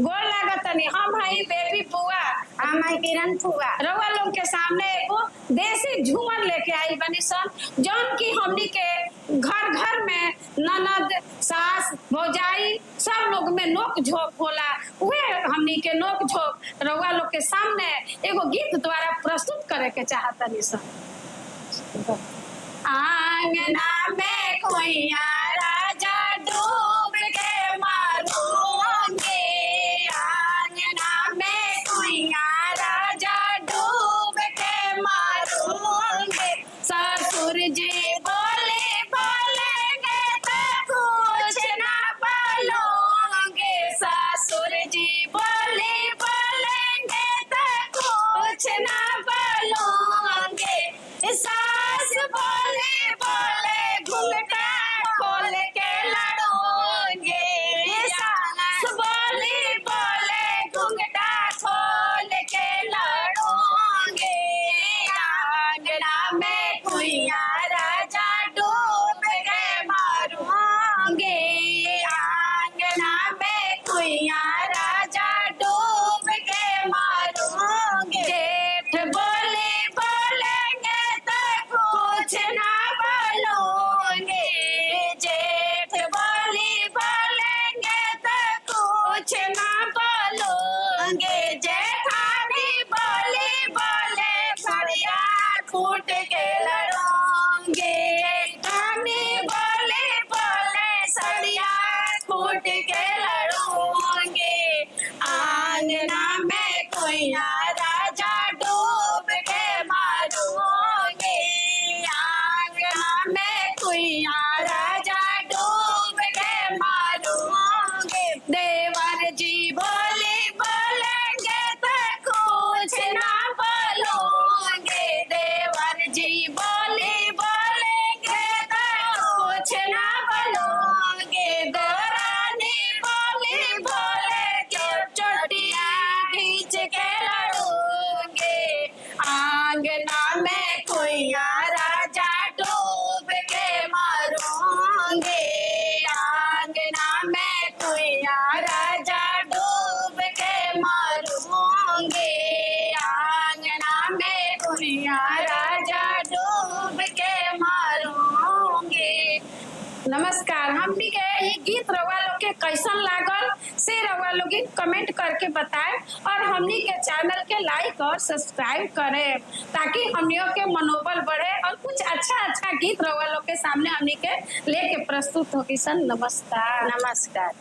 गोर लागतनी। हम हई बेबी पुआ। हम है किरण फुआ। रउआ लोग के सामने एगो देसी झूमर लेके आई बनी सन, जौन की हमनी के घर घर में ननद सास भौजाई सब लोग में नोक झोंक होला। उहे हमनी के नोक झोंक रउआ लोग के सामने एगो गीत द्वारा प्रस्तुत करे के चाहतनी सन। आंगना में कोइया राजा डूब के मारूंगे, आंगना में कोइया राजा डूब के मारूंगे। ससुर जी बोले बोलेंगे तो कुछ ना बोलोगे, ससुर जी बोले बोलेंगे तो कुछ ना बोलोगे। सास बोले बोले घूंघटा खोल के लड़ोगे, सास बोले बोले घूंघटा खोल के लड़ोगे। आंगना में कुइया राजा डूब के मारूंगे, आंगना में कुइया राजा डूब के मारूंगे। जेठ बोले बोलेंगे तो कुछ ना बोलोगे, जेठ बोली बोलेंगे तो कुछ ना बोलोगे। जेठानी बोली बोले सड़िया कूट के लड़ोगे, जेठानी बोले बोले सड़िया कूट के लड़ोगे। आंगना में कोइया राजा डूब के मारूंगे, आंगना में कोइया राजा डूब के मारूंगे। देवर जी बोले बोलेंगे तो कुछ ना बोलोगे, देवर जी बोले बोलेंगे तो कुछ ना बोलोगे। गोरानी बोली बोले चोटिया खींच के लड़ोगे, आंगना में कोइया राजा डूब के मारूंगे, आंगना में कोइया राजा डूब के मारूंगे, आंगना में कोइया राजा डूब के मारूंगे। नमस्कार। हमनी के ये गीत रउआ लोग के कैसन लागल से रउआ लोग कमेंट करके बताएं और हमनी के चैनल के लाइक और सब्सक्राइब करें ताकि हमनियों के मनोबल बढ़े और कुछ अच्छा अच्छा गीत रउआ लोग के सामने हमनी के लेके प्रस्तुत हो। किसन नमस्कार। नमस्कार।